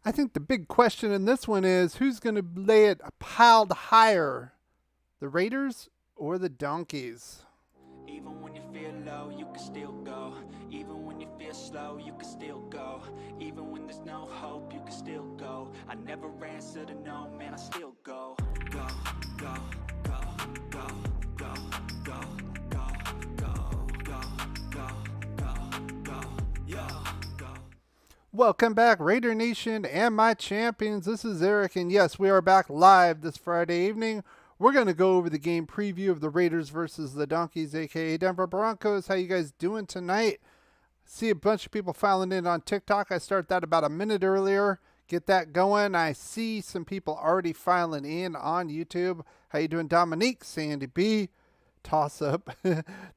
I think the big question in this one is who's going to lay it piled higher, the Raiders or the Donkeys? Even when you feel low, you can still go. Even when you feel slow, you can still go. Even when there's no hope, you can still go. I never answer to no, man, I still go. Go, go, go, go, go, go, go, go, go, go, go, go, yo, go. Welcome back, Raider Nation and my champions. This is Eric, and yes, we are back live this Friday evening. We're going to go over the game preview of the Raiders versus the Donkeys, a.k.a. Denver Broncos. How you guys doing tonight? See a bunch of people filing in on TikTok. I started that about a minute earlier. Get that going. I see some people already filing in on YouTube. How you doing, Dominique? Sandy B. Toss up.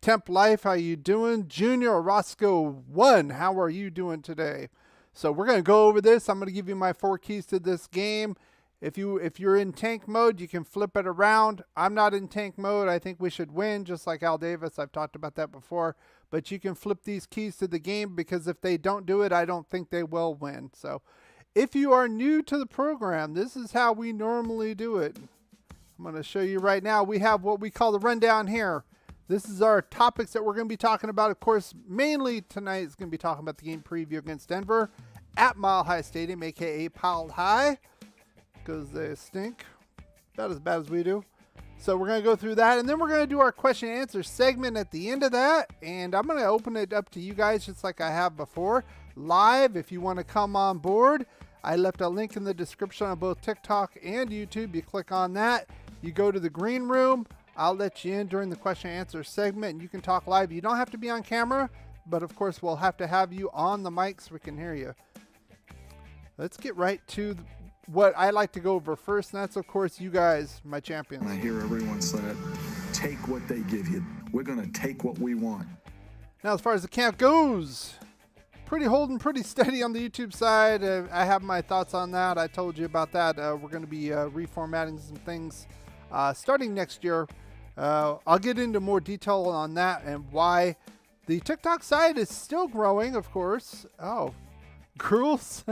Temp Life, how you doing? Junior Roscoe 1, how are you doing today? So we're going to go over this. I'm going to give you my 4 keys to this game. If you're in tank mode, you can flip it around. I'm not in tank mode. I think we should win, just like Al Davis. I've talked about that before. But you can flip these keys to the game because if they don't do it, I don't think they will win. So if you are new to the program, this is how we normally do it. I'm going to show you right now. We have what we call the rundown here. This is our topics that we're going to be talking about. Of course, mainly tonight is going to be talking about the game preview against Denver at Mile High Stadium, a.k.a. Piled High, because they stink about as bad as we do. So we're going to go through that, and then we're going to do our question and answer segment at the end of that, and I'm going to open it up to you guys just like I have before, live. If you want to come on board, I left a link in the description on both TikTok and YouTube. You click on that, you go to the green room. I'll let you in during the question and answer segment, and you can talk live. You don't have to be on camera, but of course we'll have to have you on the mic so we can hear you. Let's get right to what I like to go over first, and that's, of course, you guys, my champions. I hear everyone say it, take what they give you. We're going to take what we want. Now, as far as the camp goes, holding pretty steady on the YouTube side. I have my thoughts on that. I told you about that. We're going to be reformatting some things starting next year. I'll get into more detail on that and why. The TikTok side is still growing, of course. Oh, girls.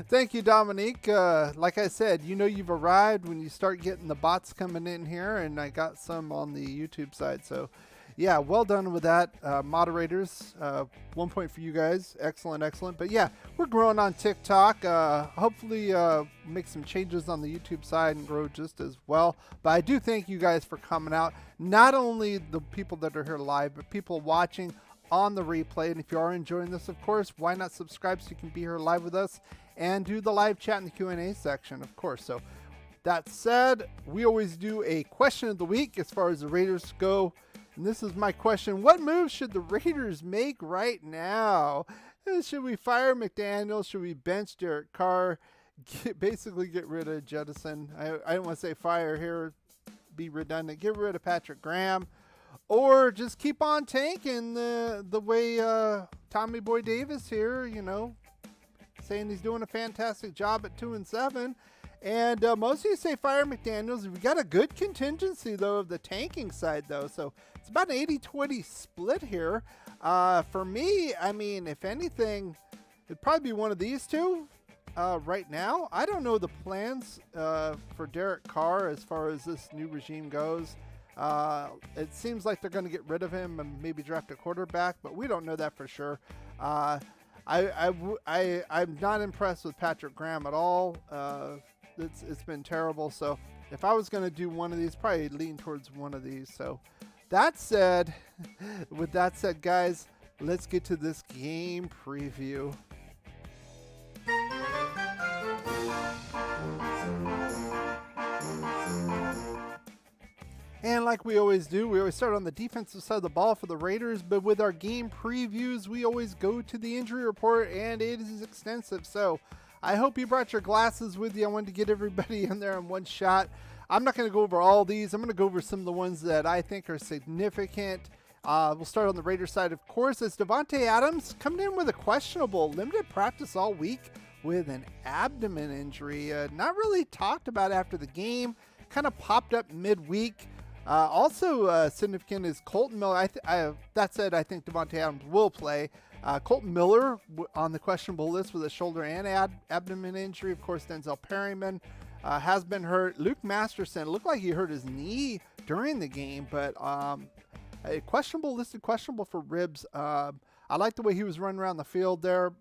Thank you, Dominique. Like I said, you know you've arrived when you start getting the bots coming in here, and I got some on the YouTube side. So, yeah, well done with that. Moderators, 1 point for you guys. Excellent, excellent. But, yeah, we're growing on TikTok. Hopefully make some changes on the YouTube side and grow just as well. But I do thank you guys for coming out. Not only the people that are here live, but people watching on the replay. And if you are enjoying this, of course, why not subscribe so you can be here live with us and do the live chat in the Q&A section, of course. So that said, we always do a question of the week as far as the Raiders go. And this is my question. What moves should the Raiders make right now? Should we fire McDaniels? Should we bench Derek Carr? Basically get rid of Jettison. I don't want to say fire here, be redundant. Get rid of Patrick Graham. Or just keep on tanking the way Tommy Boy Davis here, you know, saying he's doing a fantastic job at 2-7. And most of you say fire McDaniels. We got a good contingency, though, of the tanking side, though. So it's about an 80-20 split here. For me, I mean, if anything, it'd probably be one of these two right now. I don't know the plans for Derek Carr as far as this new regime goes. It seems like they're going to get rid of him and maybe draft a quarterback, but we don't know that for sure. I'm not impressed with Patrick Graham at all. It's been terrible. So if I was going to do one of these, probably lean towards one of these. So that said, with that said, guys, let's get to this game preview. And like we always do, we always start on the defensive side of the ball for the Raiders, but with our game previews, we always go to the injury report, and it is extensive. So I hope you brought your glasses with you. I wanted to get everybody in there in one shot. I'm not going to go over all these. I'm going to go over some of the ones that I think are significant. We'll start on the Raiders side, of course, as Devontae Adams coming in with a questionable limited practice all week with an abdomen injury. Not really talked about after the game. Kind of popped up midweek. Also significant is Colton Miller. That said, I think Devontae Adams will play. Colton Miller on the questionable list with a shoulder and abdomen injury. Of course, Denzel Perryman has been hurt. Luke Masterson looked like he hurt his knee during the game, but listed questionable for ribs. I like the way he was running around the field there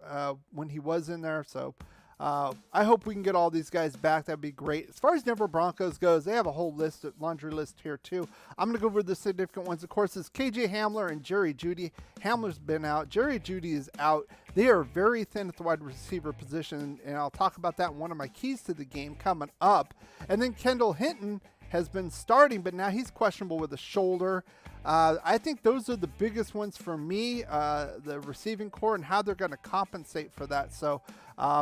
when he was in there. So I hope we can get all these guys back. That'd be great. As far as Denver Broncos goes, they have a whole laundry list here too. I'm going to go over the significant ones. Of course, it's KJ Hamler and Jerry Jeudy. Hamler's been out. Jerry Jeudy is out. They are very thin at the wide receiver position, and I'll talk about that in one of my keys to the game coming up. And then Kendall Hinton has been starting, but now he's questionable with a shoulder. I think those are the biggest ones for me, the receiving core and how they're going to compensate for that. So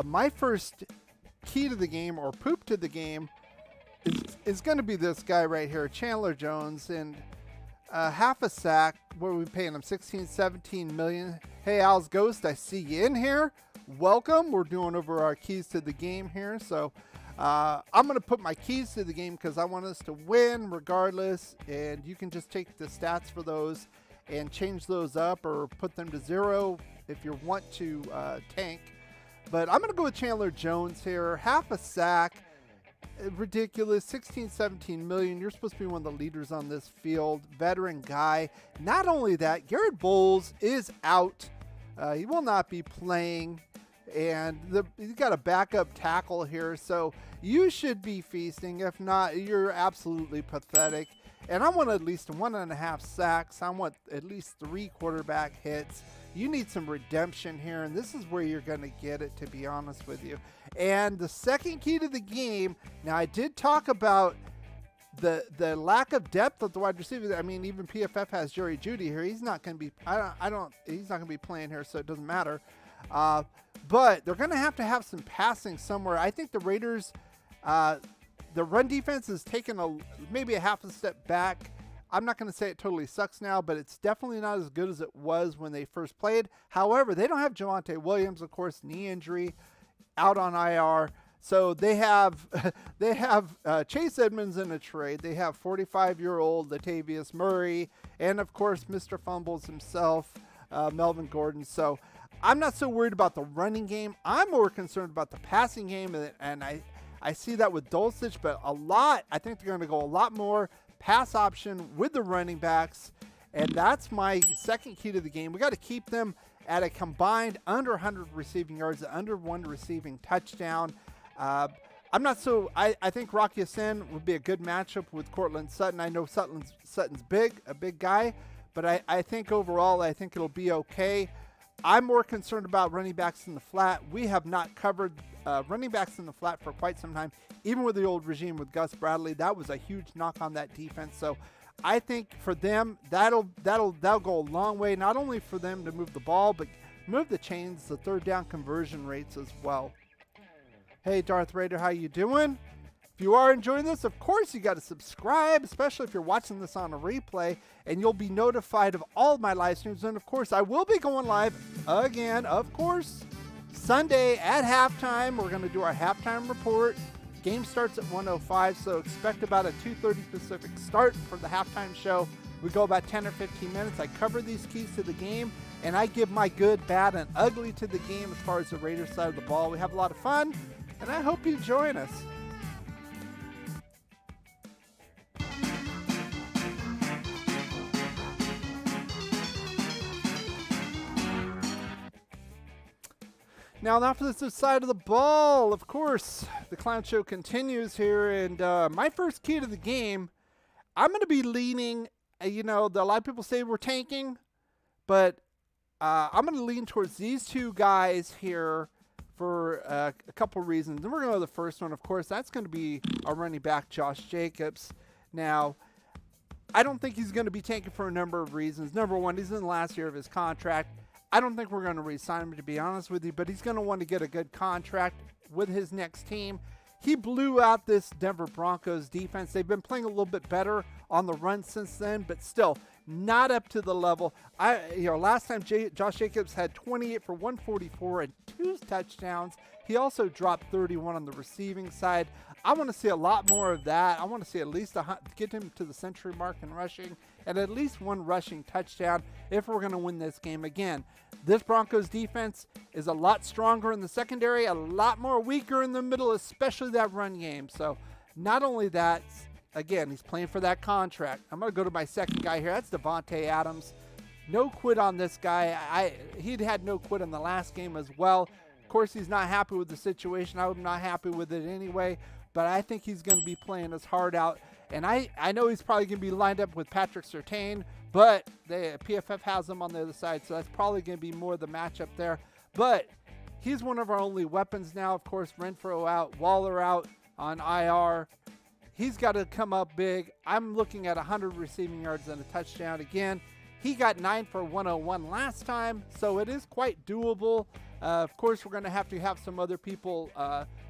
my first key to the game, or poop to the game, is going to be this guy right here, Chandler Jones, and half a sack. What are we paying him? 16, 17 million. Hey, Al's Ghost, I see you in here. Welcome. We're doing over our keys to the game here. So I'm going to put my keys to the game because I want us to win regardless. And you can just take the stats for those and change those up or put them to 0 if you want to tank. But I'm going to go with Chandler Jones here. Half a sack. Ridiculous. 16, 17 million. You're supposed to be one of the leaders on this field. Veteran guy. Not only that, Garrett Bowles is out. He will not be playing. And he's got a backup tackle here. So you should be feasting. If not, you're absolutely pathetic. And I want at least 1.5 sacks. I want at least 3 quarterback hits. You need some redemption here, and this is where you're going to get it, to be honest with you. And the second key to the game, now I did talk about the lack of depth of the wide receiver. I mean, even PFF has Jerry Jeudy here. He's not going to be he's not going to be playing here, so it doesn't matter. But they're going to have some passing somewhere. I think the Raiders, the run defense has taken maybe a half a step back. I'm not going to say it totally sucks now, but it's definitely not as good as it was when they first played. However, they don't have Javonte Williams, of course, knee injury, out on IR. So they have Chase Edmonds in a trade. They have 45-year-old Latavius Murray, and of course, Mr. Fumbles himself, Melvin Gordon. So I'm not so worried about the running game. I'm more concerned about the passing game, and I see that with Dulcich, but I think they're going to go a lot more pass option with the running backs, and that's my second key to the game. We got to keep them at a combined under 100 receiving yards, under 1 receiving touchdown. I think Rocky Sin would be a good matchup with Cortland Sutton. I know Sutton's a big guy, but I think overall, I think it'll be okay. I'm more concerned about running backs in the flat. We have not covered running backs in the flat for quite some time. Even with the old regime with Gus Bradley, that was a huge knock on that defense. So I think for them, that'll go a long way, not only for them to move the ball, but move the chains, the third down conversion rates as well. Hey, Darth Raider, how you doing? If you are enjoying this, of course you got to subscribe, especially if you're watching this on a replay, and you'll be notified of all of my live streams. And of course, I will be going live again, of course, Sunday at halftime. We're going to do our halftime report. Game starts at 1:05, so expect about a 2:30 Pacific start for the halftime show. We go about 10 or 15 minutes. I cover these keys to the game, and I give my good, bad, and ugly to the game as far as the Raiders side of the ball. We have a lot of fun, and I hope you join us. Now for this side of the ball, of course, the clown show continues here, and my first key to the game, I'm going to be leaning, a lot of people say we're tanking, but I'm going to lean towards these two guys here for a couple reasons. And we're going to go to the first one, of course. That's going to be our running back, Josh Jacobs. Now, I don't think he's going to be tanking for a number of reasons. Number one, he's in the last year of his contract. I don't think we're going to re-sign him, to be honest with you, but he's going to want to get a good contract with his next team. He blew out this Denver Broncos defense. They've been playing a little bit better on the run since then, but still, not up to the level. Last time Josh Jacobs had 28 for 144 and 2 touchdowns. He also dropped 31 on the receiving side. I want to see a lot more of that. I want to see at least get him to the century mark in rushing and at least 1 rushing touchdown if we're going to win this game again. This Broncos defense is a lot stronger in the secondary, a lot more weaker in the middle, especially that run game. So not only that, again, he's playing for that contract. I'm going to go to my second guy here. That's Davante Adams. No quit on this guy. He'd had no quit in the last game as well. Of course, he's not happy with the situation. I'm not happy with it anyway, but I think he's going to be playing his heart out. And I know he's probably going to be lined up with Patrick Surtain, but PFF has him on the other side, so that's probably going to be more the matchup there. But he's one of our only weapons now. Of course, Renfro out, Waller out on IR. He's got to come up big. I'm looking at 100 receiving yards and a touchdown again. He got 9 for 101 last time, so it is quite doable. Of course, we're going to have some other people,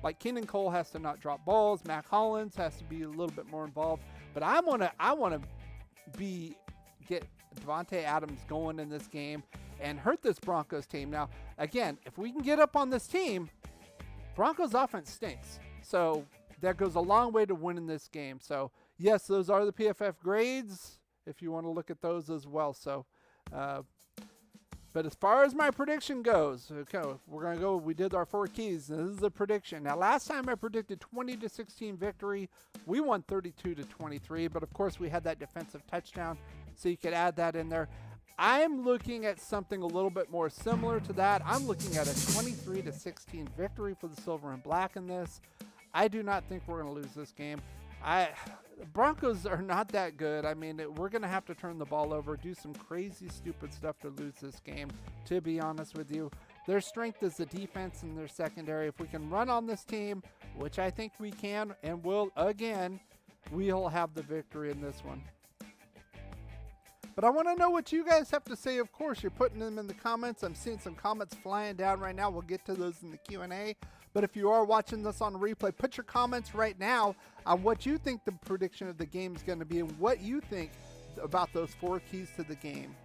like Keenan Cole has to not drop balls. Mac Hollins has to be a little bit more involved. But I want to get Davante Adams going in this game and hurt this Broncos team. Now, again, if we can get up on this team, Broncos offense stinks. So that goes a long way to winning this game. So, yes, those are the PFF grades if you want to look at those as well. So, but as far as my prediction goes, okay, we're going to go. We did our 4 keys. This is a prediction. Now, last time I predicted 20-16 victory. We won 32-23, but of course we had that defensive touchdown, so you could add that in there. I'm looking at something a little bit more similar to that. I'm looking at a 23-16 victory for the Silver and Black in this. I do not think we're going to lose this game. Broncos are not that good. I mean, we're going to have to turn the ball over, do some crazy, stupid stuff to lose this game, to be honest with you. Their strength is the defense and their secondary. If we can run on this team, which I think we can and will again, we'll have the victory in this one. But I want to know what you guys have to say. Of course, you're putting them in the comments. I'm seeing some comments flying down right now. We'll get to those in the Q&A. But if you are watching this on replay, put your comments right now on what you think the prediction of the game is going to be and what you think about those 4 keys to the game.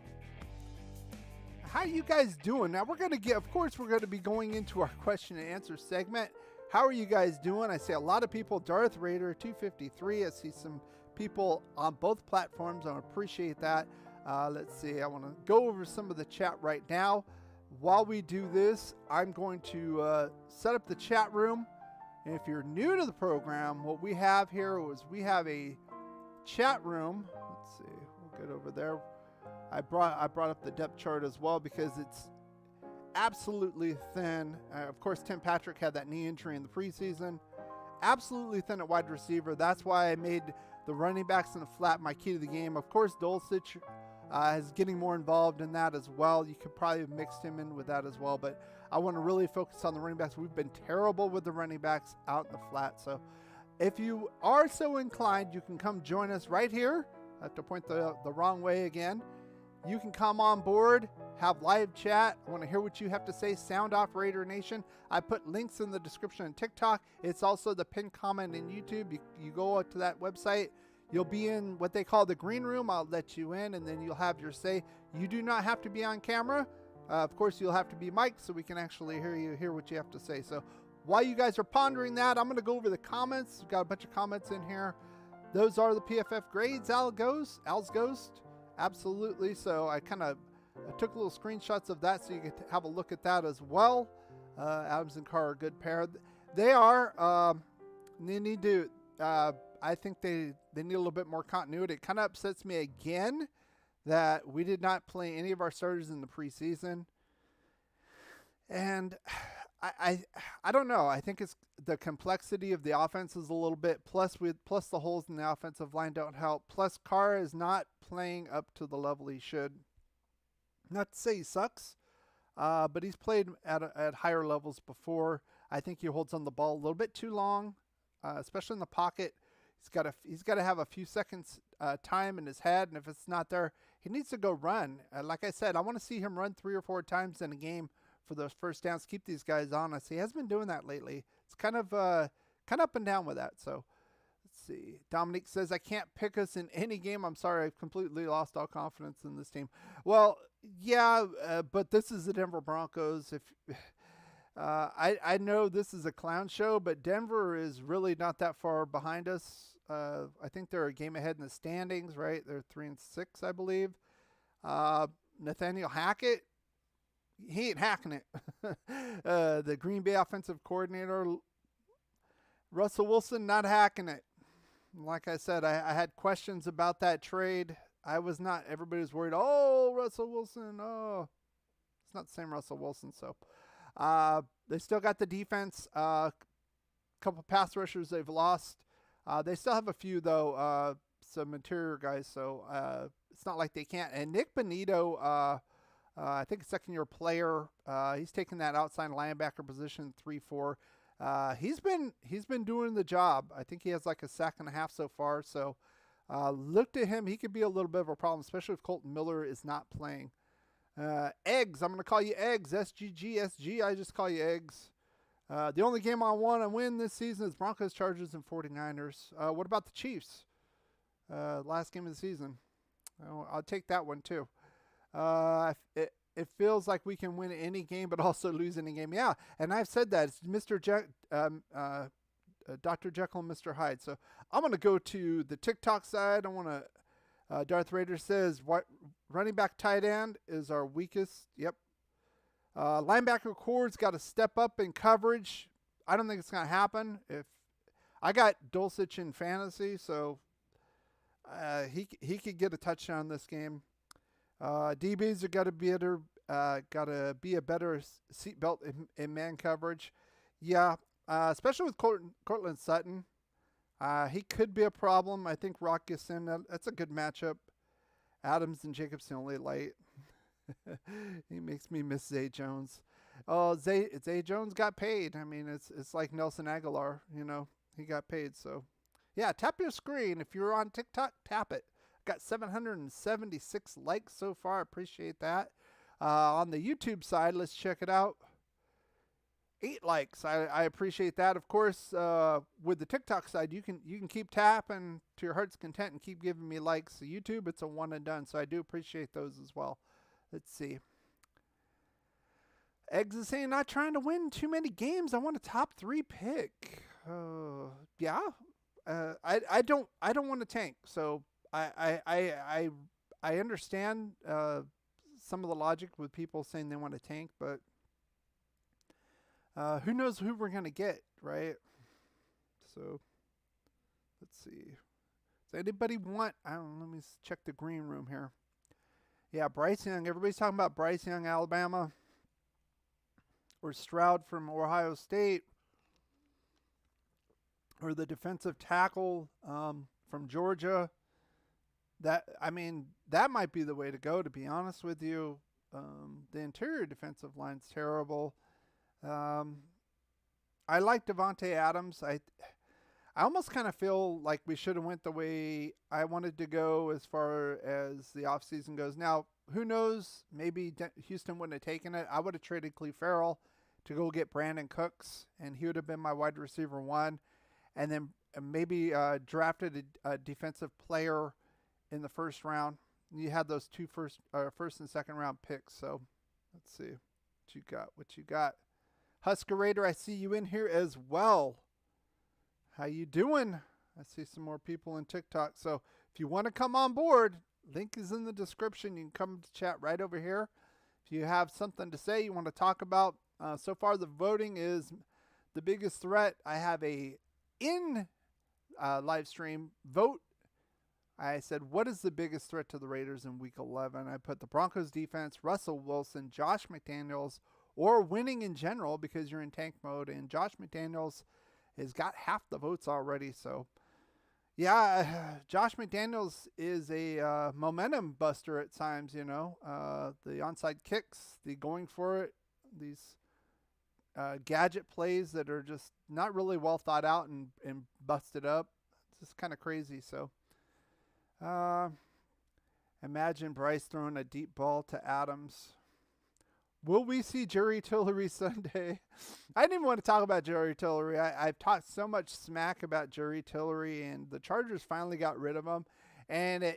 How are you guys doing? Now, we're going to be going into our question and answer segment. How are you guys doing? I see a lot of people. Darth Raider 253. I see some people on both platforms. I appreciate that. Let's see. I want to go over some of the chat right now. While we do this, I'm going to set up the chat room. And if you're new to the program, what we have here is we have a chat room. Let's see. We'll get over there. I brought up the depth chart as well because it's absolutely thin. Of course, Tim Patrick had that knee injury in the preseason. Absolutely thin at wide receiver. That's why I made the running backs in the flat my key to the game. Of course, Dulcich is getting more involved in that as well. You could probably have mixed him in with that as well, but I want to really focus on the running backs. We've been terrible with the running backs out in the flat. So if you are so inclined, you can come join us right here. I have to point the wrong way again. You can come on board, have live chat. I want to hear what you have to say. Sound off Raider Nation. I put links in the description on TikTok. It's also the pinned comment in YouTube. You go to that website. You'll be in what they call the green room. I'll let you in, and then you'll have your say. You do not have to be on camera. Of course, you'll have to be mic'd so we can actually hear what you have to say. So while you guys are pondering that, I'm going to go over the comments. We've got a bunch of comments in here. Those are the PFF grades. Al's Ghost. Absolutely. So I took little screenshots of that so you get to have a look at that as well. Adams and Carr are a good pair. They are. They need to. I think they need a little bit more continuity. It kind of upsets me again that we did not play any of our starters in the preseason. And I don't know. I think it's the complexity of the offense is a little bit. Plus the holes in the offensive line don't help. Plus Carr is not playing up to the level he should. Not to say he sucks, but he's played at higher levels before. I think he holds on the ball a little bit too long, especially in the pocket. He's got to have a few seconds time in his head, and if it's not there, he needs to go run. Like I said, I want to see him run 3 or 4 times in a game for those first downs. Keep these guys honest. He has been doing that lately. It's kind of up and down with that. So Let's see. Dominique says, I can't pick us in any game. I'm sorry. I've completely lost all confidence in this team. Well, yeah, but this is the Denver Broncos. I know this is a clown show, but Denver is really not that far behind us. I think they're a game ahead in the standings, right? They're 3-6, I believe. Nathaniel Hackett, he ain't hacking it. The Green Bay offensive coordinator, Russell Wilson, not hacking it. Like I said, I had questions about that trade. I was not. Everybody was worried. Oh, Russell Wilson. Oh, it's not the same Russell Wilson. So they still got the defense. Couple pass rushers they've lost. They still have a few, though, some interior guys. So it's not like they can't. And Nick Bonito, I think a second-year player, he's taking that outside linebacker position, 3-4. He's been doing the job. I think he has like a sack and a half so far. So look to him. He could be a little bit of a problem, especially if Colton Miller is not playing. Eggs. I'm going to call you Eggs. SGGSG. I just call you Eggs. The only game I want to win this season is Broncos, Chargers, and 49ers. What about the Chiefs? Last game of the season. I'll take that one too. It feels like we can win any game, but also lose any game. Yeah, and I've said that. It's Dr. Jekyll and Mr. Hyde. So I'm going to go to the TikTok side. I want to. Darth Raider says, "What running back tight end is our weakest?" Yep. Linebacker core's got to step up in coverage. I don't think it's going to happen. If I got Dulcich in fantasy, so he could get a touchdown this game. DBs are got to be a better seatbelt in man coverage. Yeah, especially with Cortland Sutton. He could be a problem. I think Rock gets in. That's a good matchup. Adams and Jacobs the only light. He makes me miss Zay Jones. Oh, Zay Jones got paid. I mean, it's like Nelson Aguilar. You know, he got paid. So, yeah, tap your screen. If you're on TikTok, tap it. Got 776 likes so far. Appreciate that. On the YouTube side, let's check it out. 8 likes. I appreciate that. Of course, with the TikTok side, you can keep tapping to your heart's content and keep giving me likes. So YouTube, it's a one and done. So I do appreciate those as well. Let's see. Eggs is saying, not trying to win too many games. I want a top 3 pick. Yeah. I don't want to tank. So I understand some of the logic with people saying they want to tank, but who knows who we're going to get, right? So let's see. Does anybody want, let me check the green room here. Yeah, Bryce Young. Everybody's talking about Bryce Young, Alabama, or Strut from Ohio State, or the defensive tackle from Georgia. That might be the way to go, to be honest with you. The interior defensive line's terrible. I like Devontae Adams. I almost kind of feel like we should have went the way I wanted to go as far as the offseason goes. Now, who knows? Maybe Houston wouldn't have taken it. I would have traded Cleve Farrell to go get Brandon Cooks, and he would have been my wide receiver 1. And then maybe drafted a defensive player in the first round. You had those 2 first and second round picks. So let's see what you got. Husker Raider, I see you in here as well. How you doing? I see some more people in TikTok. So if you want to come on board, link is in the description. You can come to chat right over here. If you have something to say, you want to talk about. So far, the voting is the biggest threat. I have a live stream vote. I said, what is the biggest threat to the Raiders in Week 11? I put the Broncos defense, Russell Wilson, Josh McDaniels, or winning in general because you're in tank mode. And Josh McDaniels has got half the votes already. So, yeah, Josh McDaniels is a momentum buster at times, you know. The onside kicks, the going for it, these gadget plays that are just not really well thought out and busted up. It's just kind of crazy. So, imagine Bryce throwing a deep ball to Adams. Will we see Jerry Tillery Sunday? I didn't even want to talk about Jerry Tillery. I've talked so much smack about Jerry Tillery, and the Chargers finally got rid of him. And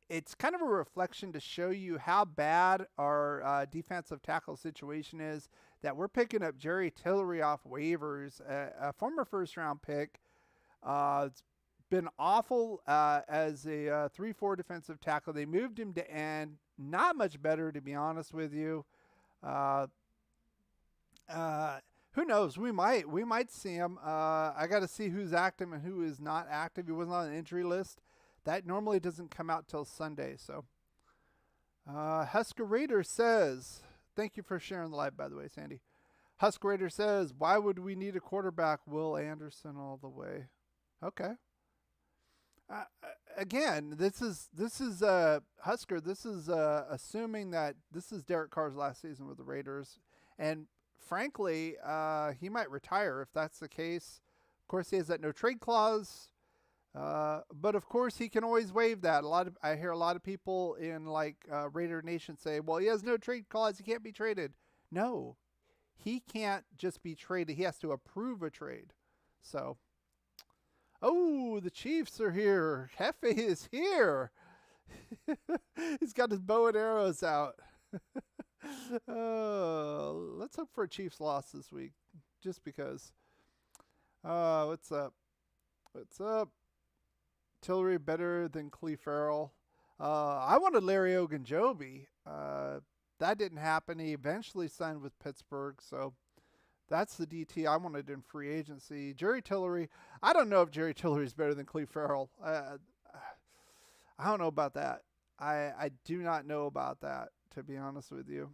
it's kind of a reflection to show you how bad our defensive tackle situation is, that we're picking up Jerry Tillery off waivers, a former first-round pick. It's been awful as a 3-4 defensive tackle. They moved him to end. Not much better, to be honest with you. Who knows? We might see him. I got to see who's active and who is not active. He wasn't on the injury list. That normally doesn't come out till Sunday. So, Husker Raider says, thank you for sharing the live, by the way, Sandy. Husker Raider says, why would we need a quarterback? Will Anderson all the way. Okay. Again, this is Husker. This is assuming that this is Derek Carr's last season with the Raiders, and frankly, he might retire if that's the case. Of course, he has that no trade clause, but of course, he can always waive that. I hear a lot of people in Raider Nation say, "Well, he has no trade clause; he can't be traded." No, he can't just be traded. He has to approve a trade. So. Oh, the Chiefs are here. Hefe is here. He's got his bow and arrows out. Let's hope for a Chiefs loss this week, just because. What's up? What's up? Tillery better than Cleve Farrell. I wanted Larry Ogunjobi. That didn't happen. He eventually signed with Pittsburgh, so. That's the DT I wanted in free agency. Jerry Tillery, I don't know if Jerry Tillery is better than Cleve Farrell. I don't know about that. I do not know about that, to be honest with you.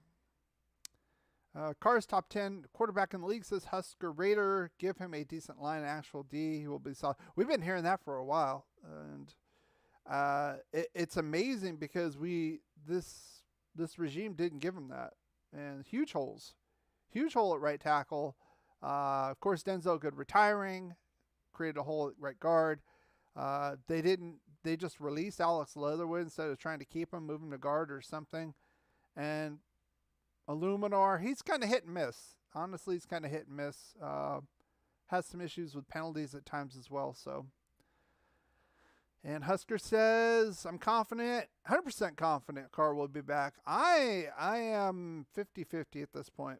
Carr's top 10 quarterback in the league says Husker Raider. Give him a decent line, actual D. He will be solid. We've been hearing that for a while. And it's amazing because this regime didn't give him that. And huge holes. Huge hole at right tackle. Of course, Denzel Good retiring, created a hole at right guard. They just released Alex Leatherwood instead of trying to keep him, move him to guard or something. And Illuminar, he's kind of hit and miss. Honestly, he's kind of hit and miss. Has some issues with penalties at times as well. So, and Husker says, I'm confident, 100% confident Carr will be back. I am 50-50 at this point,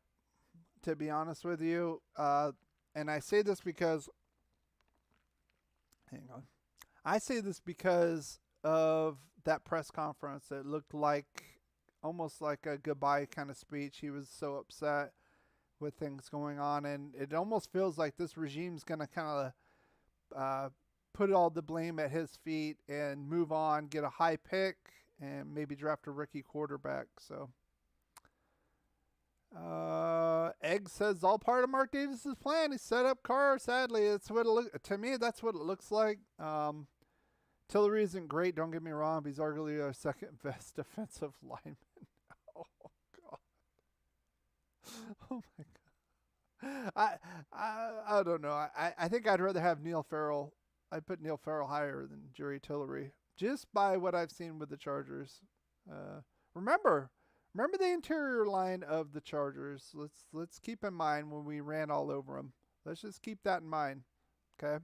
to be honest with you. And I say this because, I say this because of that press conference. It looked like almost like a goodbye kind of speech. He was so upset with things going on, and it almost feels like this regime's going to kind of put all the blame at his feet and move on, get a high pick, and maybe draft a rookie quarterback. So, Egg says all part of Mark Davis's plan. He set up Carr. Sadly, it's what to me. That's what it looks like. Tillery isn't great. Don't get me wrong. But he's arguably our second best defensive lineman. Oh God. Oh my God. I don't know. I think I'd rather have Neil Farrell. I'd put Neil Farrell higher than Jerry Tillery, just by what I've seen with the Chargers. Remember the interior line of the Chargers. Let's keep in mind when we ran all over them. Let's just keep that in mind. Okay.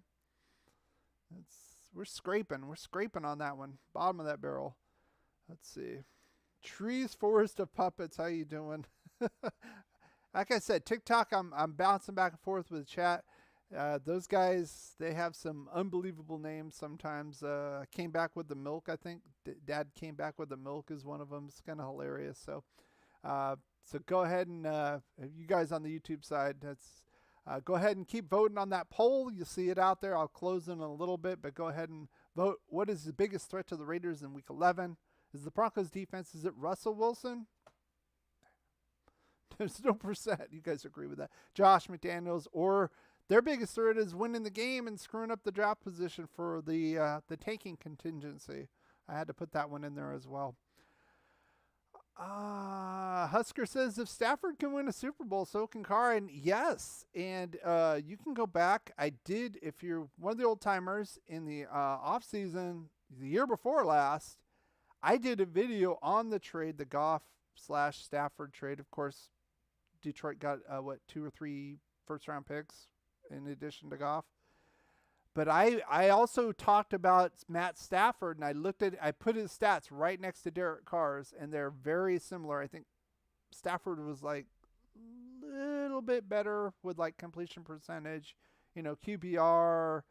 We're scraping on that one. Bottom of that barrel. Let's see. Trees, forest of puppets. How you doing? Like I said, TikTok, I'm bouncing back and forth with the chat. Those guys, they have some unbelievable names sometimes. Came back with the milk, I think. Dad came back with the milk is one of them. It's kind of hilarious. So go ahead and you guys on the YouTube side, go ahead and keep voting on that poll. You'll see it out there. I'll close in a little bit, but go ahead and vote. What is the biggest threat to the Raiders in Week 11? Is the Broncos defense? Is it Russell Wilson? There's no percent. You guys agree with that? Josh McDaniels, or their biggest threat is winning the game and screwing up the draft position for the tanking contingency. I had to put that one in there as well. Husker says if Stafford can win a Super Bowl, so can Carr. And yes, and you can go back. I did, if you're one of the old timers, in the off season, the year before last, I did a video on the trade, the Goff / Stafford trade. Of course, Detroit got, 2 or 3 first-round picks in addition to Goff. But I also talked about Matt Stafford, and I put his stats right next to Derek Carr's, and they're very similar. I think Stafford was like a little bit better with like completion percentage, QBR,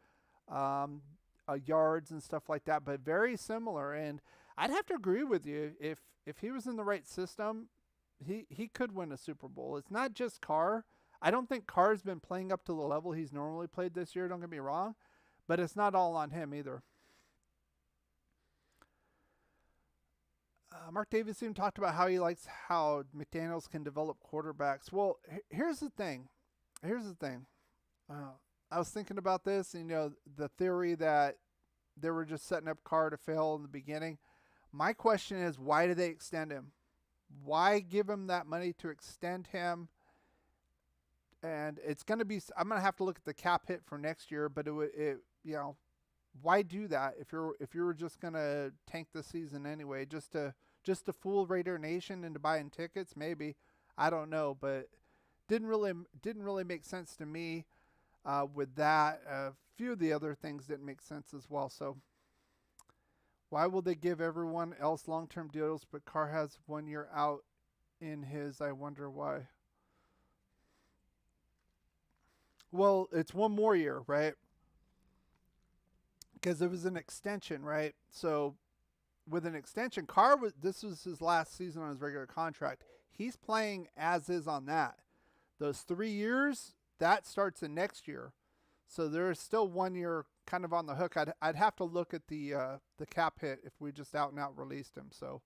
yards and stuff like that, but very similar. And I'd have to agree with you. If he was in the right system, he could win a Super Bowl. It's not just Carr. I don't think Carr's been playing up to the level he's normally played this year, don't get me wrong, but it's not all on him either. Mark Davis even talked about how he likes how McDaniels can develop quarterbacks. Well, here's the thing. I was thinking about this, and the theory that they were just setting up Carr to fail in the beginning. My question is, why did they extend him? Why give him that money to extend him? And it's going to be, I'm going to have to look at the cap hit for next year, but why do that if you were just going to tank the season anyway, just to fool Raider Nation into buying tickets? Maybe, I don't know, but didn't really make sense to me with that. A few of the other things didn't make sense as well. So why will they give everyone else long-term deals, but Carr has 1 year out in his? I wonder why. Well, it's one more year, right? Because it was an extension, right? So with an extension, this was his last season on his regular contract. He's playing as is on that. Those 3 years, that starts in next year. So there's still 1 year kind of on the hook. I'd have to look at the cap hit if we just out and out released him. So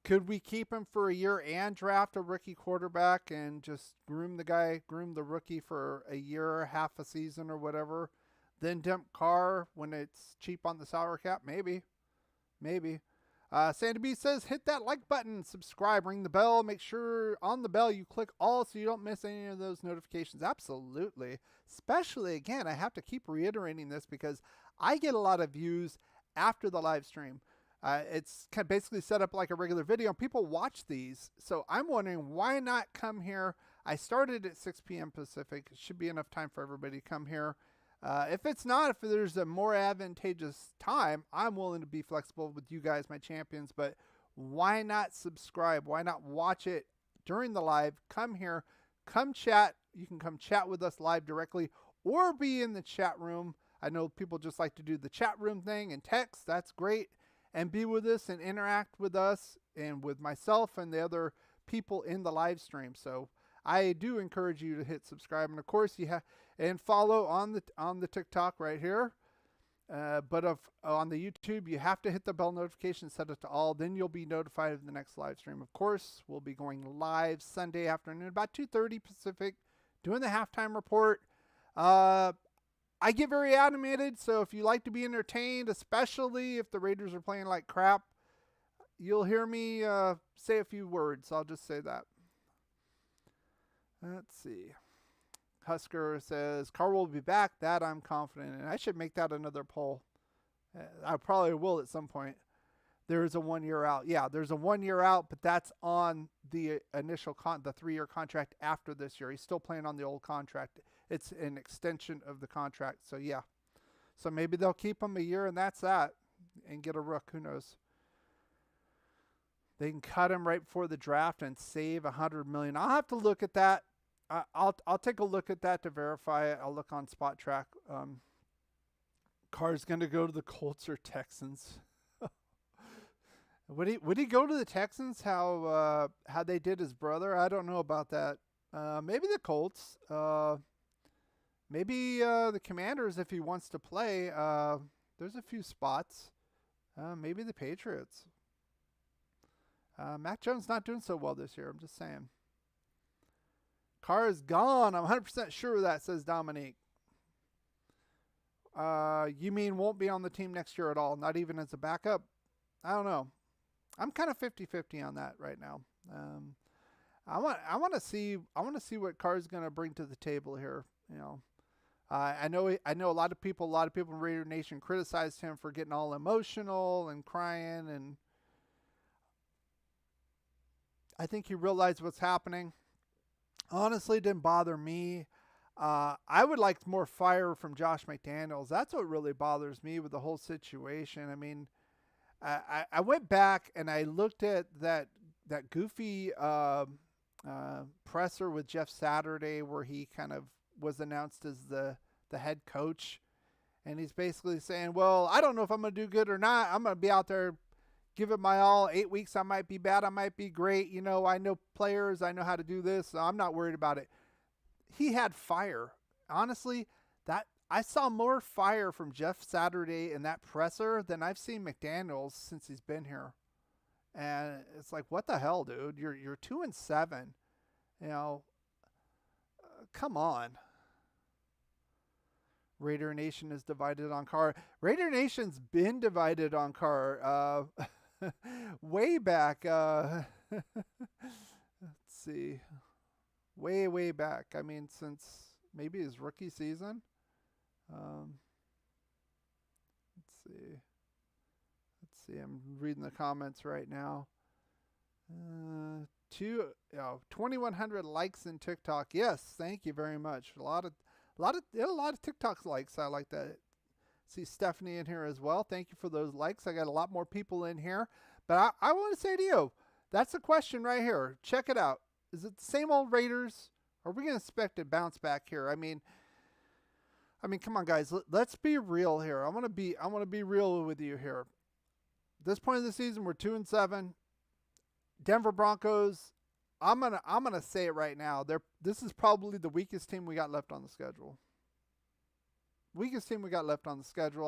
could we keep him for a year and draft a rookie quarterback and just groom the rookie for a year, half a season or whatever, then dump Carr when it's cheap on the salary cap? Maybe. Sandy B says, hit that like button, subscribe, ring the bell. Make sure on the bell you click all so you don't miss any of those notifications. Absolutely. Especially, again, I have to keep reiterating this because I get a lot of views after the live stream. It's kind of basically set up like a regular video, and people watch these. So I'm wondering, why not come here? I started at 6 p.m. Pacific. It should be enough time for everybody to come here. If there's a more advantageous time, I'm willing to be flexible with you guys, my champions. But why not subscribe? Why not watch it during the live? Come here, come chat. You can come chat with us live directly or be in the chat room. I know people just like to do the chat room thing and text. That's great. And be with us and interact with us and with myself and the other people in the live stream. So I do encourage you to hit subscribe, and of course and follow on the TikTok right here. But on the YouTube, you have to hit the bell notification, set it to all. Then you'll be notified of the next live stream. Of course, we'll be going live Sunday afternoon, about 2:30 Pacific, doing the halftime report. I get very animated, so if you like to be entertained, especially if the Raiders are playing like crap, you'll hear me say a few words. I'll just say that. Let's see. Husker says, Carr will be back. That I'm confident in. I should make that another poll. I probably will at some point. There is a 1 year out. Yeah, there's a 1 year out, but that's on the initial the 3-year contract after this year. He's still playing on the old contract. It's an extension of the contract. So, yeah. So maybe they'll keep him a year and that's that. And get a rook. Who knows? They can cut him right before the draft and save $100 million. I'll have to look at that. I'll take a look at that to verify it. I'll look on Spot Track. Carr's going to go to the Colts or Texans. Would he go to the Texans? How they did his brother? I don't know about that. Maybe the Colts. Maybe the Commanders if he wants to play. There's a few spots. Maybe the Patriots. Mac Jones not doing so well this year. I'm just saying. Carr is gone. I'm 100% sure of that, says Dominique. You mean won't be on the team next year at all? Not even as a backup? I don't know. I'm kind of 50-50 on that right now. I want to see what Carr's going to bring to the table here. I know a lot of people in Raider Nation criticized him for getting all emotional and crying, and I think he realized what's happening. Honestly, didn't bother me. I would like more fire from Josh McDaniels. That's what really bothers me with the whole situation. I mean, I went back and I looked at that goofy presser with Jeff Saturday where he kind of was announced as the head coach, and he's basically saying, "Well, I don't know if I'm going to do good or not. I'm going to be out there, give it my all. 8 weeks, I might be bad, I might be great. You know, I know players, I know how to do this. So I'm not worried about it." He had fire. Honestly, that I saw more fire from Jeff Saturday in that presser than I've seen McDaniels since he's been here. And it's like, what the hell, dude? You're 2-7. You know, come on. Raider Nation is divided on Carr. Raider Nation's been divided on Carr. Way back. Let's see. Way back. I mean, since maybe his rookie season. Let's see. I'm reading the comments right now. 2,100 likes in TikTok. Yes, thank you very much. A lot of TikTok likes. I like that. See Stephanie in here as well. Thank you for those likes. I got a lot more people in here. But I want to say to you, that's the question right here. Check it out. Is it the same old Raiders? Are we going to expect a bounce back here? I mean, come on, guys. Let's be real here. I want to be real with you here. This point of the season, we're 2-7. Denver Broncos. I'm gonna say it right now. This is probably the weakest team we got left on the schedule.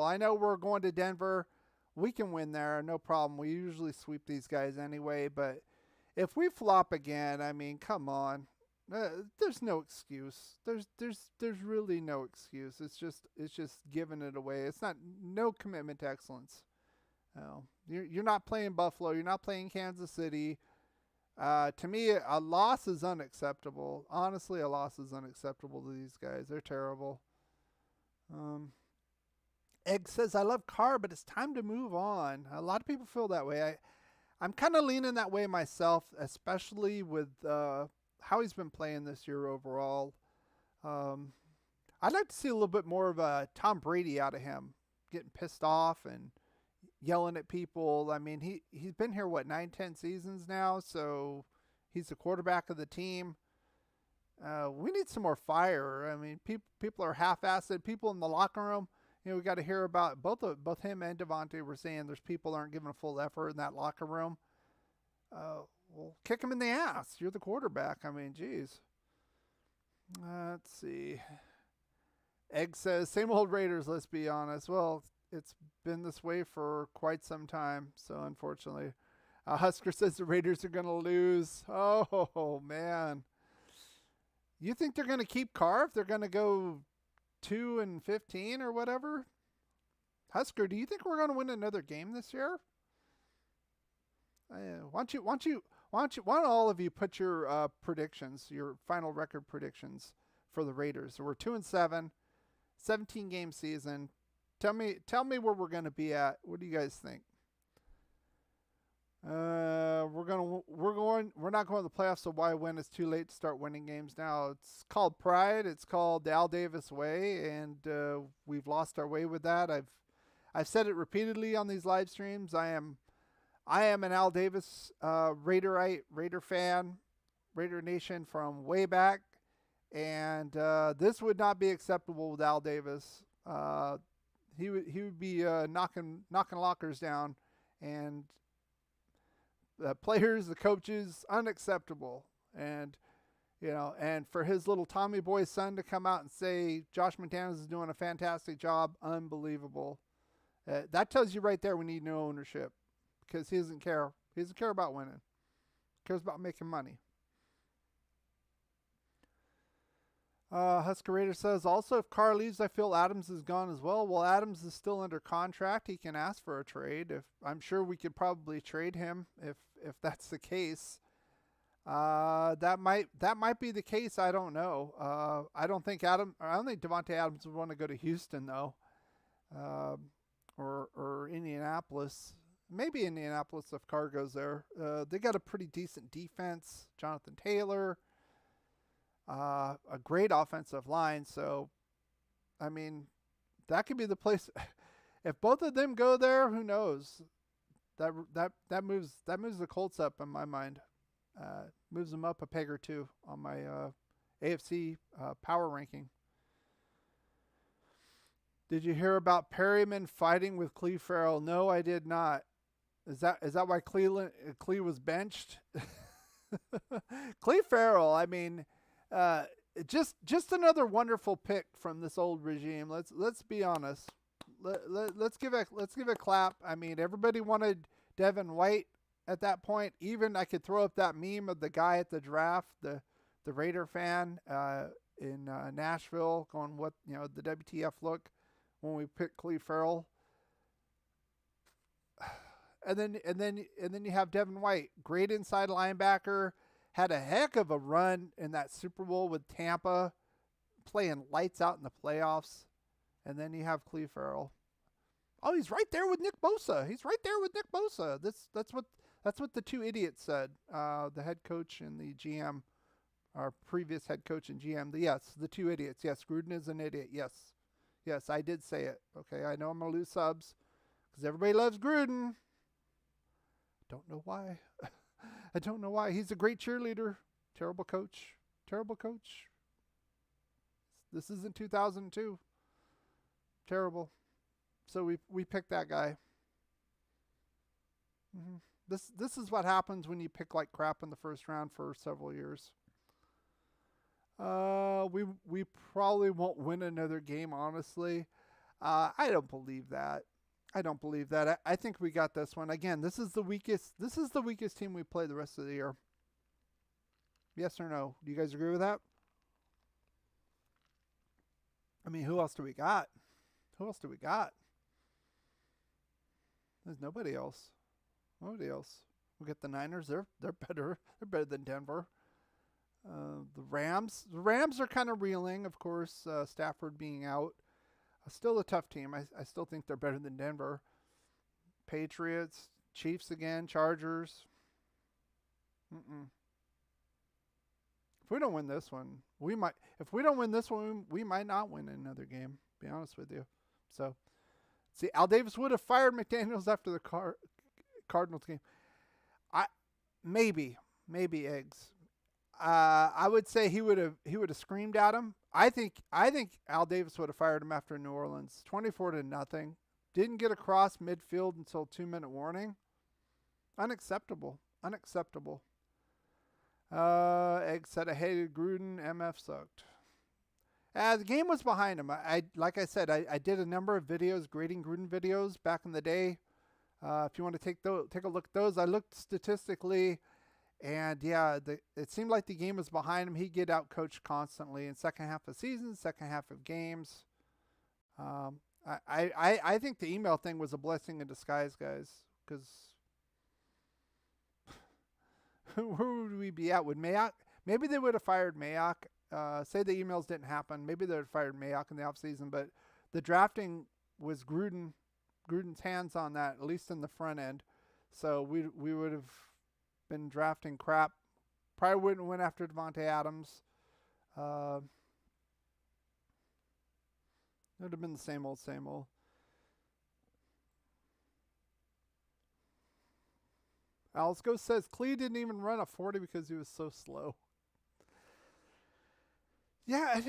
I know we're going to Denver. We can win there, no problem. We usually sweep these guys anyway. But if we flop again, I mean, come on. There's no excuse. There's really no excuse. It's just giving it away. It's no commitment to excellence. You're not playing Buffalo. You're not playing Kansas City. To me, a loss is unacceptable. Honestly, a loss is unacceptable to these guys. They're terrible. Egg says, I love Carr, but it's time to move on. A lot of people feel that way. I'm kind of leaning that way myself, especially with how he's been playing this year overall. I'd like to see a little bit more of a Tom Brady out of him, getting pissed off and yelling at people. I mean, he's been here, 9-10 seasons now, so he's the quarterback of the team. We need some more fire. I mean, people are half-assed. People in the locker room, we got to hear about both him and Devontae were saying there's people aren't giving a full effort in that locker room. Well, kick him in the ass. You're the quarterback. I mean, geez. Let's see. Egg says, same old Raiders, let's be honest. Well, it's been this way for quite some time, so unfortunately. Husker says the Raiders are going to lose. Oh, man. You think they're going to keep Carr if they're going to go 2-15 or whatever? Husker, do you think we're going to win another game this year? Why don't all of you put your predictions, your final record predictions for the Raiders? So we're 2-7, 17-game season. Tell me where we're going to be at. What do you guys think? We're not going to the playoffs, so why win? It's too late to start winning games now. It's called pride. It's called the Al Davis way, and we've lost our way with that. I've said it repeatedly on these live streams. I am an Al Davis Raider fan, Raider Nation from way back, and this would not be acceptable with Al Davis. He would be knocking lockers down, and the players, the coaches, unacceptable. And and for his little Tommy boy son to come out and say Josh McDaniels is doing a fantastic job, unbelievable. That tells you right there we need no ownership, because he doesn't care. He doesn't care about winning. He cares about making money. Husker Raider says, also, if Carr leaves, I feel Adams is gone as well. Well, Adams is still under contract. He can ask for a trade. I'm sure we could probably trade him if that's the case. That might be the case. I don't know. I don't think Devontae Adams would want to go to Houston though, or Indianapolis. Maybe Indianapolis if Carr goes there. They got a pretty decent defense. Jonathan Taylor. a great offensive line. So, I mean, that could be the place. If both of them go there, who knows? That moves the Colts up in my mind. Moves them up a peg or two on my AFC power ranking. Did you hear about Perryman fighting with Cleve Farrell? No, I did not. Is that why Cleve was benched? Cleve Farrell, I mean, just another wonderful pick from this old regime. Let's be honest. Let's give a clap. I mean, everybody wanted Devin White at that point. Even I could throw up that meme of the guy at the draft, the Raider fan in Nashville, going, what, the WTF look when we picked Cleve Farrell. And then you have Devin White, great inside linebacker, had a heck of a run in that Super Bowl with Tampa, playing lights out in the playoffs. And then you have Cleve Farrell. Oh, he's right there with Nick Bosa. That's what the two idiots said. The head coach and the GM, our previous head coach and GM. Yes, the two idiots. Yes, Gruden is an idiot. Yes, I did say it. Okay, I know I'm gonna lose subs because everybody loves Gruden. Don't know why. I don't know why. He's a great cheerleader. Terrible coach. This isn't 2002. Terrible. So we picked that guy. Mm-hmm. This is what happens when you pick like crap in the first round for several years. We probably won't win another game, honestly. I don't believe that. I think we got this one. Again, this is the weakest team we play the rest of the year. Yes or no? Do you guys agree with that? I mean, who else do we got? There's nobody else. We get the Niners. They're better. They're better than Denver. The Rams are kind of reeling, of course, Stafford being out. Still a tough team. I still think they're better than Denver. Patriots, Chiefs again, Chargers. If we don't win this one, we might. If we don't win this one, we might not win another game. Be honest with you. So, see, Al Davis would have fired McDaniels after the Cardinals game. Maybe eggs. I would say he would have screamed at him. I think Al Davis would have fired him after New Orleans, 24-0. Didn't get across midfield until 2-minute warning. Unacceptable. Egg said I hated Gruden. MF sucked. The game was behind him. Like I said, I did a number of videos, grading Gruden videos back in the day. If you want to take a look at those, I looked statistically. And yeah, it seemed like the game was behind him. He'd get out coached constantly in second half of season, second half of games. I think the email thing was a blessing in disguise, guys. Because who would we be at? Would Mayock? Maybe they would have fired Mayock. Say the emails didn't happen. Maybe they would have fired Mayock in the offseason. But the drafting was Gruden's hands on that, at least in the front end. So we would have been drafting crap. Probably wouldn't win after Devontae Adams. It would have been the same old. Alice Ghost says Clee didn't even run a 40 because he was so slow. Yeah,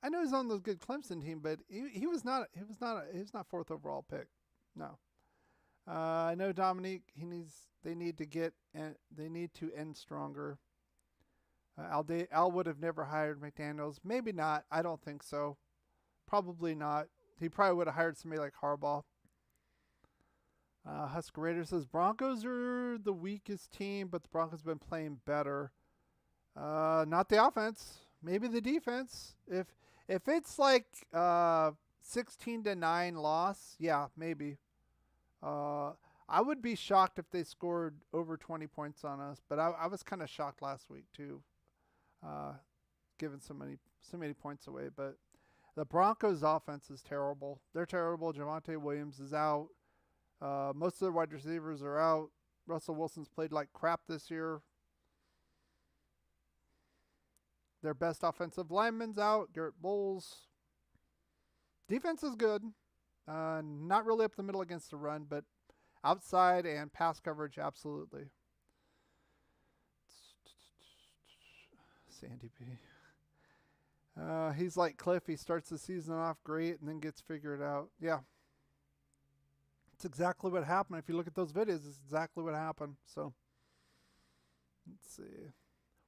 I know he's on the good Clemson team, but he was not fourth overall pick. No. I know Dominique. They need to end stronger. Al would have never hired McDaniels. Maybe not. I don't think so. Probably not. He probably would have hired somebody like Harbaugh. Husker Raider says Broncos are the weakest team, but the Broncos have been playing better. Not the offense. Maybe the defense. If it's like 16-9 loss, yeah, maybe. I would be shocked if they scored over 20 points on us, but I was kind of shocked last week too, giving so many points away. But the Broncos' offense is terrible. They're terrible. Javonte Williams is out. Most of their wide receivers are out. Russell Wilson's played like crap this year. Their best offensive lineman's out. Garrett Bowles. Defense is good. Not really up the middle against the run, but outside and pass coverage, absolutely. Sandy B. He's like Cliff. He starts the season off great and then gets figured out. Yeah. It's exactly what happened. If you look at those videos, it's exactly what happened. So, let's see.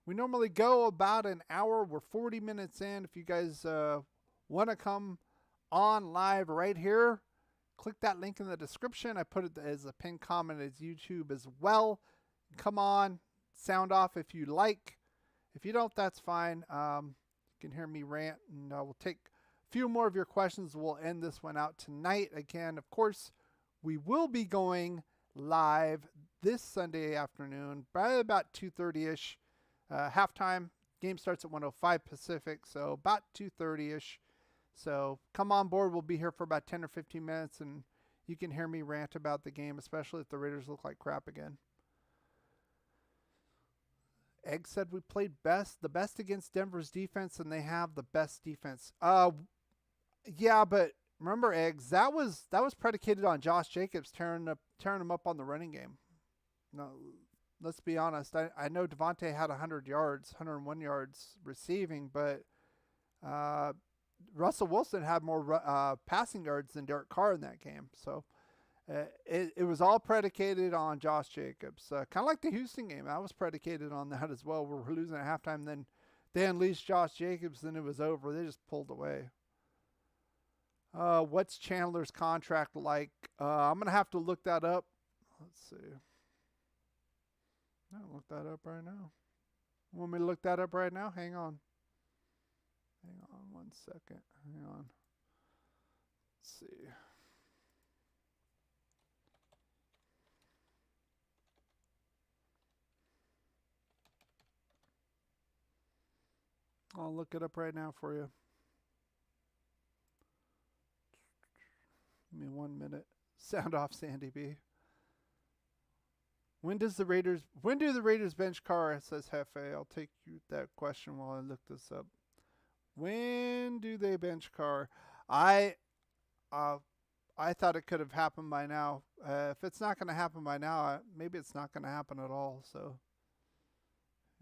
We normally go about an hour. We're 40 minutes in. If you guys want to come on live right here, click that link in the description. I put it as a pinned comment as YouTube as well. Come on. Sound off if you like. If you don't, that's fine. You can hear me rant, and we'll take a few more of your questions. We'll end this one out tonight. Again, of course, we will be going live this Sunday afternoon, by about 2:30-ish. Halftime. Game starts at 1:05 Pacific, so about 2:30-ish. So come on board. We'll be here for about 10 or 15 minutes, and you can hear me rant about the game, especially if the Raiders look like crap again. Egg said we played the best against Denver's defense, and they have the best defense. Yeah, but remember, Eggs, that was predicated on Josh Jacobs tearing him up on the running game. No, let's be honest. I know Devontae had 101 yards receiving, but Russell Wilson had more passing yards than Derek Carr in that game. So it was all predicated on Josh Jacobs. Kind of like the Houston game. That was predicated on that as well. We were losing at halftime. Then they unleashed Josh Jacobs. Then it was over. They just pulled away. What's Chandler's contract like? I'm going to have to look that up. Let's see. I'll look that up right now. Want me to look that up right now? Hang on. Hang on 1 second. Hang on. Let's see. I'll look it up right now for you. Give me 1 minute. Sound off, Sandy B. When do the Raiders bench Carr? Says Hefe. I'll take you that question while I look this up. When do they bench Carr? I thought it could have happened by now. If it's not going to happen by now, maybe it's not going to happen at all. So,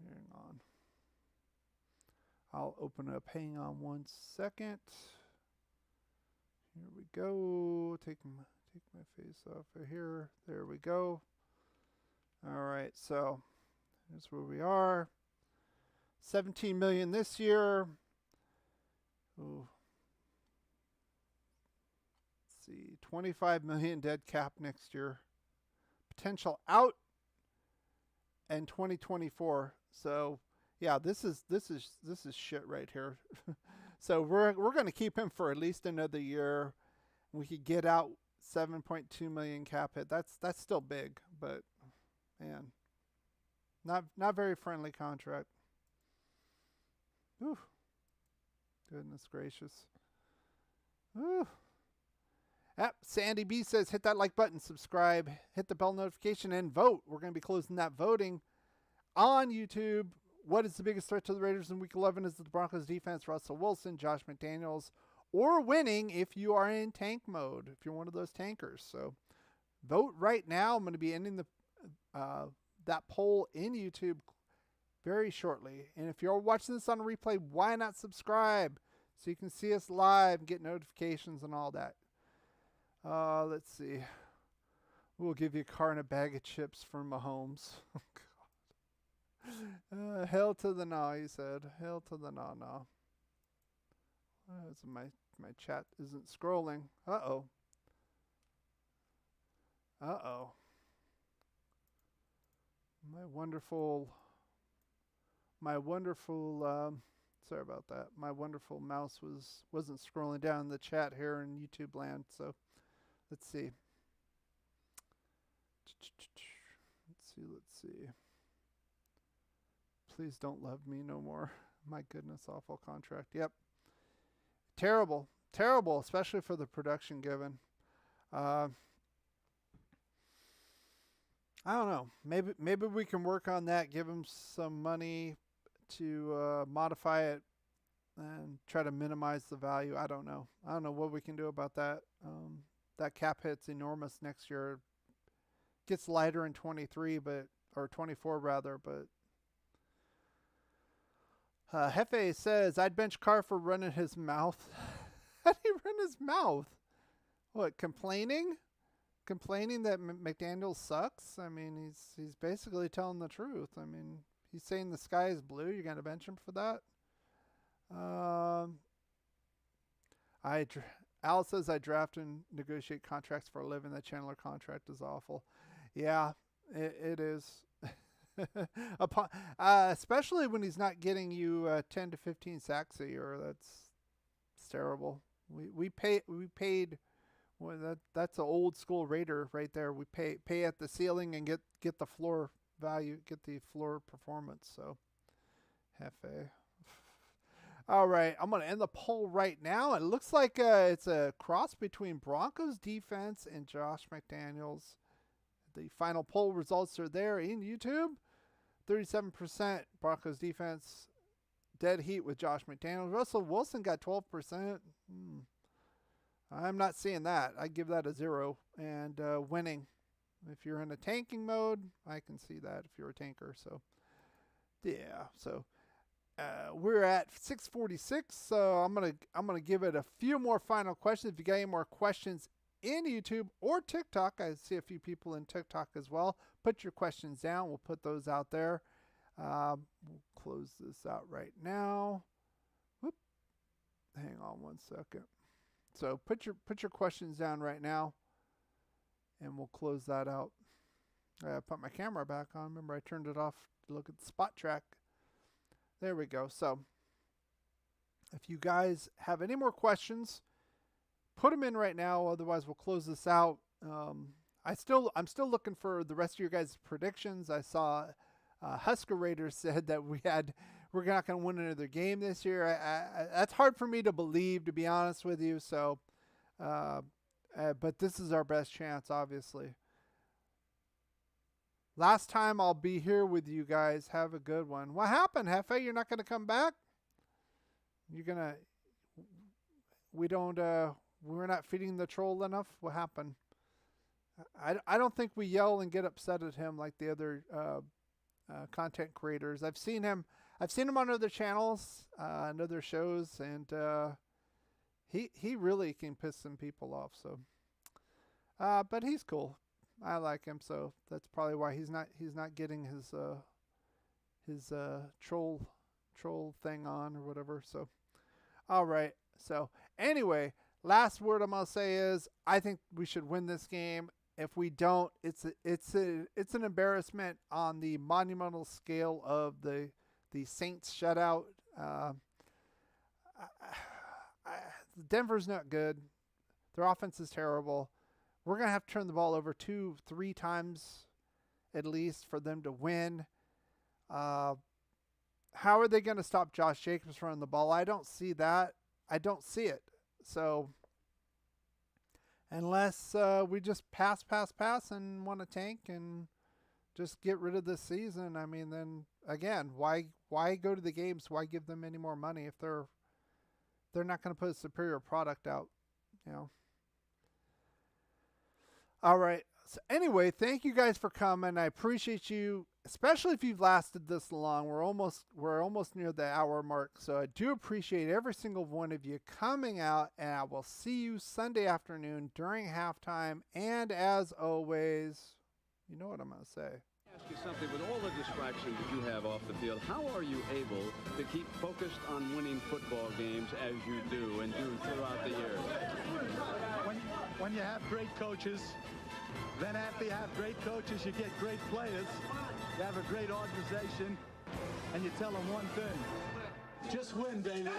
hang on. I'll open it up. Hang on 1 second. Here we go. Take my face off of here. There we go. All right, so here's where we are. $17 million this year. Ooh. Let's see, $25 million dead cap next year. Potential out in 2024. So yeah, this is shit right here. So we're going to keep him for at least another year. We could get out $7.2 million cap hit. That's still big, but man, not very friendly contract. Ooh, goodness gracious. Ooh. Sandy B says, hit that like button, subscribe, hit the bell notification, and vote. We're going to be closing that voting on YouTube. What is the biggest threat to the Raiders in Week 11? Is it the Broncos defense, Russell Wilson, Josh McDaniels, or winning if you are in tank mode, if you're one of those tankers? So vote right now. I'm going to be ending that poll in YouTube very shortly. And if you're watching this on a replay, why not subscribe so you can see us live and get notifications and all that? Let's see. We'll give you a car and a bag of chips from Mahomes. Hell to the no, he said. Hell to the no. My chat isn't scrolling. Uh-oh. My wonderful, sorry about that. My wonderful mouse wasn't scrolling down the chat here in YouTube land. So let's see. Let's see. Please don't love me no more. My goodness, awful contract. Yep. Terrible, especially for the production given. I don't know. Maybe we can work on that. Give him some money to modify it and try to minimize the value. I don't know. I don't know what we can do about that. That cap hit's enormous next year. Gets lighter in 23, or 24 rather, but Hefe says, I'd bench Carr for running his mouth. How did he run his mouth? What, complaining? Complaining that McDaniels sucks? I mean, he's basically telling the truth. I mean, he's saying the sky is blue. You're going to bench him for that? Al says, I draft and negotiate contracts for a living. That Chandler contract is awful. Yeah, it is. Especially when he's not getting you 10 to 15 sacks a year. That's terrible. We paid. Well, that's an old school Raider right there. We pay at the ceiling and get the floor value, get the floor performance. So, Hefe. All right, I'm going to end the poll right now. It looks like it's a cross between Broncos defense and Josh McDaniels. The final poll results are there in YouTube. 37% Broncos defense, dead heat with Josh McDaniels. Russell Wilson got 12%. I'm not seeing that. I give that a 0. And winning. If you're in a tanking mode, I can see that if you're a tanker. So, yeah. So, we're at 6:46. So I'm gonna give it a few more final questions. If you got any more questions in YouTube or TikTok, I see a few people in TikTok as well. Put your questions down. We'll put those out there. We'll close this out right now. Whoop. Hang on one second. So put your questions down right now, and we'll close that out. I put my camera back on. Remember, I turned it off to look at the spot track. There we go. So if you guys have any more questions, put them in right now. Otherwise, we'll close this out. I'm still looking for the rest of your guys' predictions. I saw Husker Raiders said that we're not going to win another game this year. That's hard for me to believe, to be honest with you. So, but this is our best chance, obviously. Last time I'll be here with you guys. Have a good one. What happened, Hefe? You're not going to come back? We're not feeding the troll enough? What happened? I don't think we yell and get upset at him like the other content creators. I've seen him on other channels, and other shows, and he really can piss some people off. So, but he's cool. I like him, so that's probably why he's not getting his troll thing on or whatever. So, all right. So anyway, last word I'm gonna say is I think we should win this game. If we don't, it's an embarrassment on the monumental scale of the Saints shutout. Denver's not good. Their offense is terrible. We're going to have to turn the ball over 2-3 times at least for them to win. How are they going to stop Josh Jacobs from running the ball? I don't see that. I don't see it. So unless we just pass and want to tank and just get rid of this season, I mean, then again, why go to the games? Why give them any more money if they're not going to put a superior product out, you know? All right. So anyway, thank you guys for coming. I appreciate you, especially if you've lasted this long. We're almost near the hour mark. So I do appreciate every single one of you coming out, and I will see you Sunday afternoon during halftime. And as always, you know what I'm going to say. Ask you something. With all the distractions that you have off the field, how are you able to keep focused on winning football games as you do and do throughout the year? When you have great coaches, then after you have great coaches, you get great players. You have a great organization, and you tell them one thing: just win, baby.